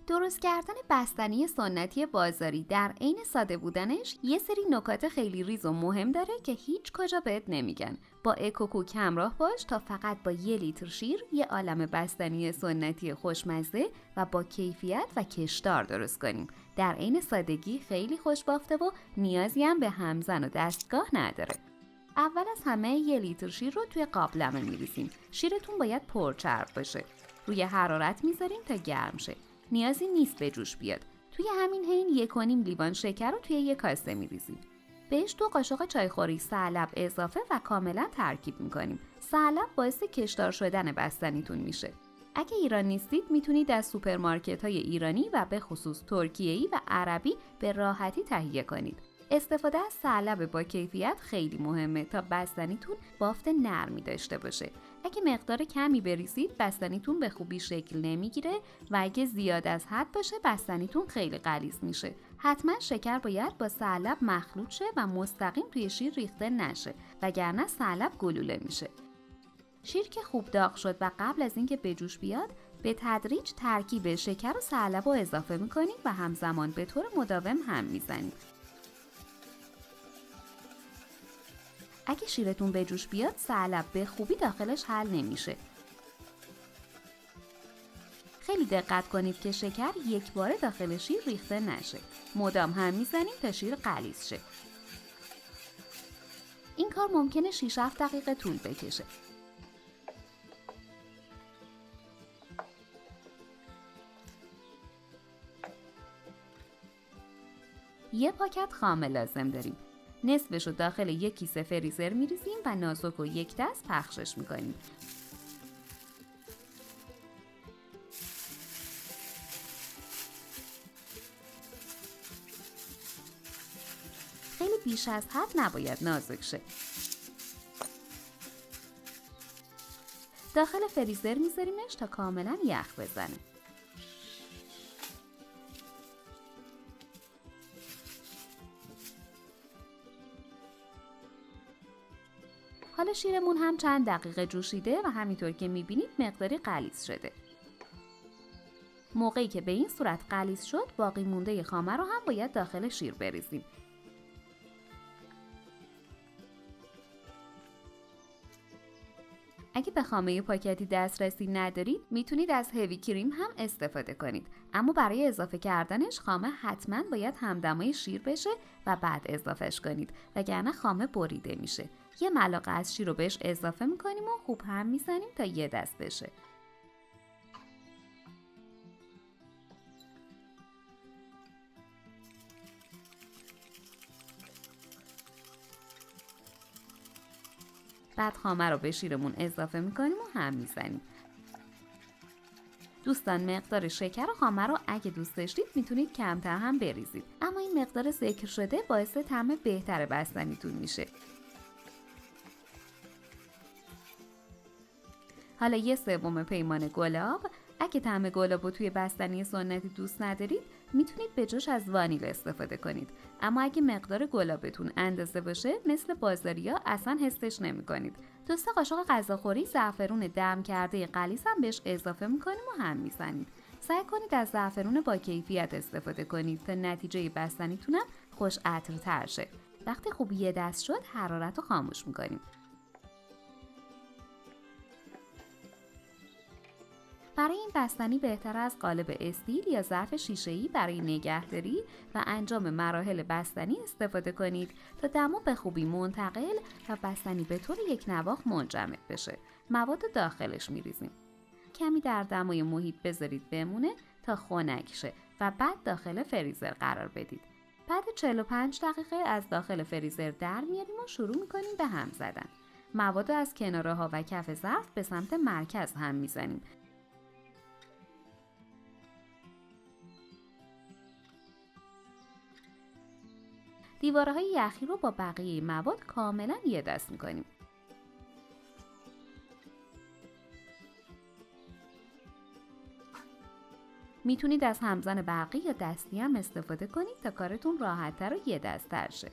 درست کردن بستنی سنتی بازاری در عین ساده بودنش یه سری نکات خیلی ریز و مهم داره که هیچ کجا بهت نمیگن. با اکوکوک همراه باش تا فقط با 1 لیتر شیر یه عالم بستنی سنتی خوشمزه و با کیفیت و کشدار درست کنیم. در عین سادگی خیلی خوشبافته و نیازی هم به همزن و دستگاه نداره. اول از همه 1 لیتر شیر رو توی قابلمه میریزیم. شیرتون باید پرچرب باشه. روی حرارت میذاریم تا گرم شه. نیازی نیست به جوش بیاد. توی همین حین 1.5 لیوان شکر رو توی 1 کاسه میریزیم. بهش 2 قاشق چایخوری سرلب اضافه و کاملا ترکیب میکنیم. سرلب باعث کشدار شدن بستنیتون میشه. اگه ایران نیستید میتونید از سوپرمارکت‌های ایرانی و به خصوص ترکیه‌ای و عربی به راحتی تهیه کنید. استفاده از سرلب با کیفیت خیلی مهمه تا بستنیتون بافت نرمی داشته باشه. اگه مقدار کمی بریزید بستنیتون به خوبی شکل نمیگیره و اگه زیاد از حد باشه بستنیتون خیلی غلیظ میشه. حتما شکر باید با سرلب مخلوط شه و مستقیم توی شیر ریخته نشه وگرنه سرلب گلوله میشه. شیر که خوب داغ شد و قبل از اینکه به جوش بیاد به تدریج ترکیب شکر و سرلب رو اضافه میکنید و همزمان به طور مداوم هم میزنید. اگه شیرتون به جوش بیاد سرلب به خوبی داخلش حل نمیشه. خیلی دقت کنید که شکر یک باره داخل شیر ریخته نشه. مدام هم میزنید تا شیر غلیظ شه. این کار ممکنه 6-7 دقیقه طول بکشه. یه پاکت خامه لازم داریم. نصفش رو داخل 1 کیسه فریزر میریزیم و نازک و 1 دست پخشش میکنیم. خیلی بیش از حد نباید نازک شه. داخل فریزر میذاریمش تا کاملا یخ بزنه. حالا شیرمون هم چند دقیقه جوشیده و همینطور که میبینید مقداری غلیظ شده. موقعی که به این صورت غلیظ شد باقی مونده خامه رو هم باید داخل شیر بریزیم. اگه به خامه پاکتی دسترسی ندارید میتونید از هوی کریم هم استفاده کنید، اما برای اضافه کردنش خامه حتما باید همدمای شیر بشه و بعد اضافهش کنید وگرنه خامه بریده میشه. 1 ملعقه از شیر رو بهش اضافه میکنیم و خوب هم میزنیم تا 1 دست بشه. بعد خامه رو به شیرمون اضافه میکنیم و هم میزنیم. دوستان مقدار شکر و خامه رو اگه دوست داشتید میتونید کمتر هم بریزید، اما این مقدار ذکر شده باعث طعم بهتر بستنیتون میشه. حالا 1/3 پیمانه گلاب. اگه طعم گلاب رو توی بستنی سنتی دوست ندارید میتونید به جاش از وانیل استفاده کنید، اما اگه مقدار گلابتون اندازه باشه مثل بازاریا اصلا حسش نمی‌کنید. 2 قاشق غذاخوری زعفرون دم کرده غلیظ هم بهش اضافه می‌کنیم و هم می‌زنید. سعی کنید از زعفرون با کیفیت استفاده کنید تا نتیجه بستنیتون هم خوش عطرتر شه. وقتی خوب 1 دست شد حرارت رو خاموش می‌کنیم. برای این بستنی بهتر از قالب استیل یا ظرف شیشه‌ای برای نگهداری و انجام مراحل بستنی استفاده کنید تا دما به خوبی منتقل و بستنی به طور یک نواخت منجمد بشه. مواد داخلش میریزیم. کمی در دمای محیط بذارید بمونه تا خنک شه و بعد داخل فریزر قرار بدید. بعد 45 دقیقه از داخل فریزر در میاریم و شروع میکنیم به هم زدن. مواد از کناره ها و کف ظرف به سمت مرکز هم میزنیم. دیوارهای یخی رو با بقیه مواد کاملا 1 دست میکنیم. میتونید از همزن برقی یا دستی هم استفاده کنید تا کارتون راحت‌تر و 1 دست‌تر شه.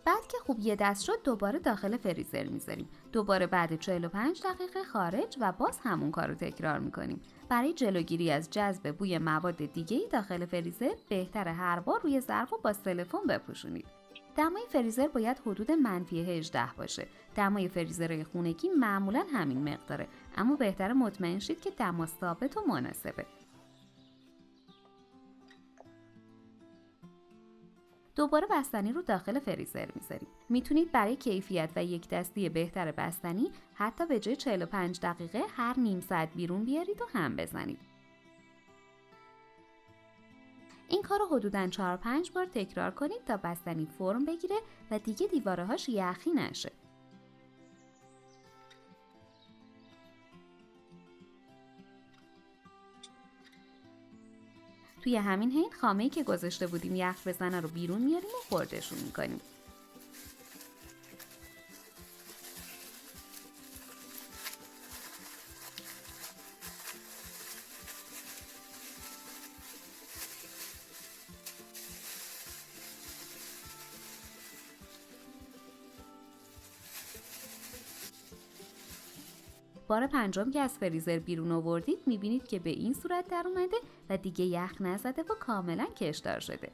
بعد که خوب یه دست شد دوباره داخل فریزر میذاریم. دوباره بعد 45 دقیقه خارج و باز همون کارو تکرار میکنیم. برای جلوگیری از جذب بوی مواد دیگه‌ای داخل فریزر بهتره هر بار روی ظرفو با سلفون بپوشونید. دمای فریزر باید حدود -18 باشه. دمای فریزرهای خونگی معمولاً همین مقداره، اما بهتره مطمئن شید که دما ثابت و مناسبه. دوباره بستنی رو داخل فریزر میذاریم. میتونید برای کیفیت و یک دستی بهتر بستنی حتی به جای 45 دقیقه هر نیم ساعت بیرون بیارید و هم بزنید. این کار رو حدوداً 4-5 بار تکرار کنید تا بستنی فرم بگیره و دیگه دیوارهاش یخی نشه. توی همین حین خامه‌ای که گذاشته بودیم یخ بزنه رو بیرون میاریم و خردشون میکنیم. بار پنجم که از فریزر بیرون آوردید میبینید که به این صورت در اومده و دیگه یخ نزده و کاملا کشدار شده.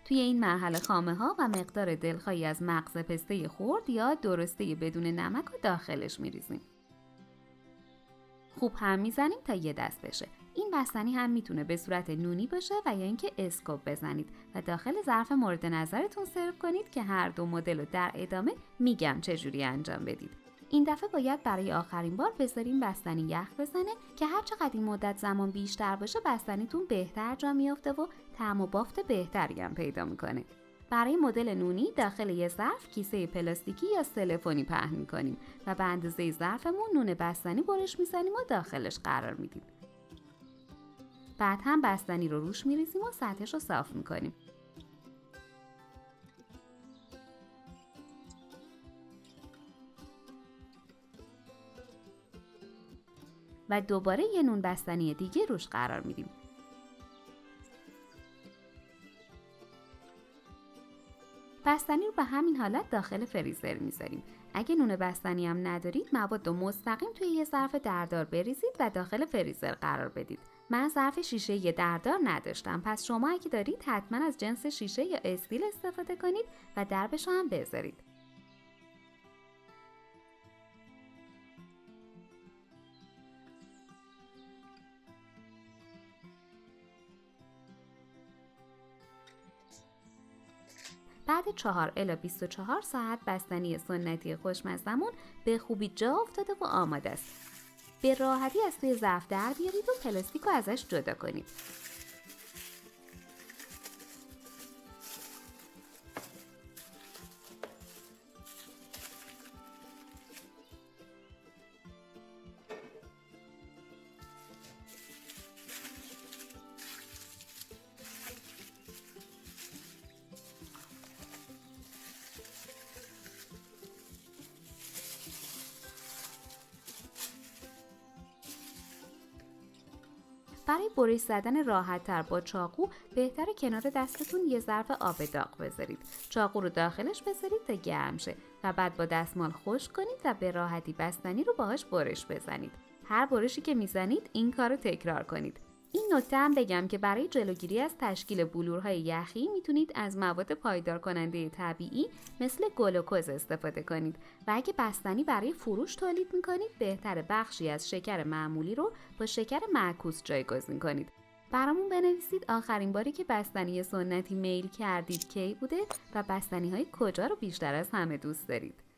توی این مرحله خامه ها و مقدار دلخواهی از مغز پسته خرد یا درسته بدون نمک رو داخلش میریزیم. خوب هم میزنیم تا یه دست بشه. این بستنی هم میتونه به صورت نونی باشه و یا اینکه اسکوپ بزنید و داخل ظرف مورد نظرتون سرو کنید که هر دو مدل رو در ادامه میگم چجوری انجام بدید. این دفعه باید برای آخرین بار بذاریم بستنی یخ بزنه که هر چقدر این مدت زمان بیشتر باشه بستنیتون بهتر جا میافته و طعم و بافت بهتری هم پیدا میکنه. برای مدل نونی داخل یه ظرف کیسه پلاستیکی یا سلفونی پهن میکنیم و به اندازه ظرفمون نون بستنی برش میزنیم و داخلش قرار میدیم. بعد هم بستنی رو روش میریزیم و سطحش رو صاف میکنیم. و دوباره یه نون بستنی دیگه روش قرار میدیم. بستنی رو به همین حالت داخل فریزر میذاریم. اگه نون بستنی هم ندارید مواد رو مستقیم توی یه ظرف دردار بریزید و داخل فریزر قرار بدید. من ظرف شیشه دردار نداشتم، پس شما اگه دارید حتما از جنس شیشه یا استیل استفاده کنید و دربش هم بذارید. بعد 4 الی 24 ساعت بستنی سنتی خوشمزمون به خوبی جا افتاده و آماده است. به راحتی از توی ظرف در بیارید و پلاستیک رو ازش جدا کنید. برای برش زدن راحت تر با چاقو بهتره کنار دستتون یه ظرف آب داغ بذارید. چاقو رو داخلش بذارید تا گرم شه و بعد با دستمال خشک کنید و به راحتی بستنی رو باهاش برش بزنید. هر برشی که میزنید این کار رو تکرار کنید. این نکته هم بگم که برای جلوگیری از تشکیل بلورهای یخی میتونید از مواد پایدار کننده طبیعی مثل گلوکوز استفاده کنید و اگه بستنی برای فروش تولید میکنید بهتره بخشی از شکر معمولی رو با شکر معکوس جایگزین کنید. برامون بنویسید آخرین باری که بستنی سنتی میل کردید کی بوده و بستنی های کجا رو بیشتر از همه دوست دارید.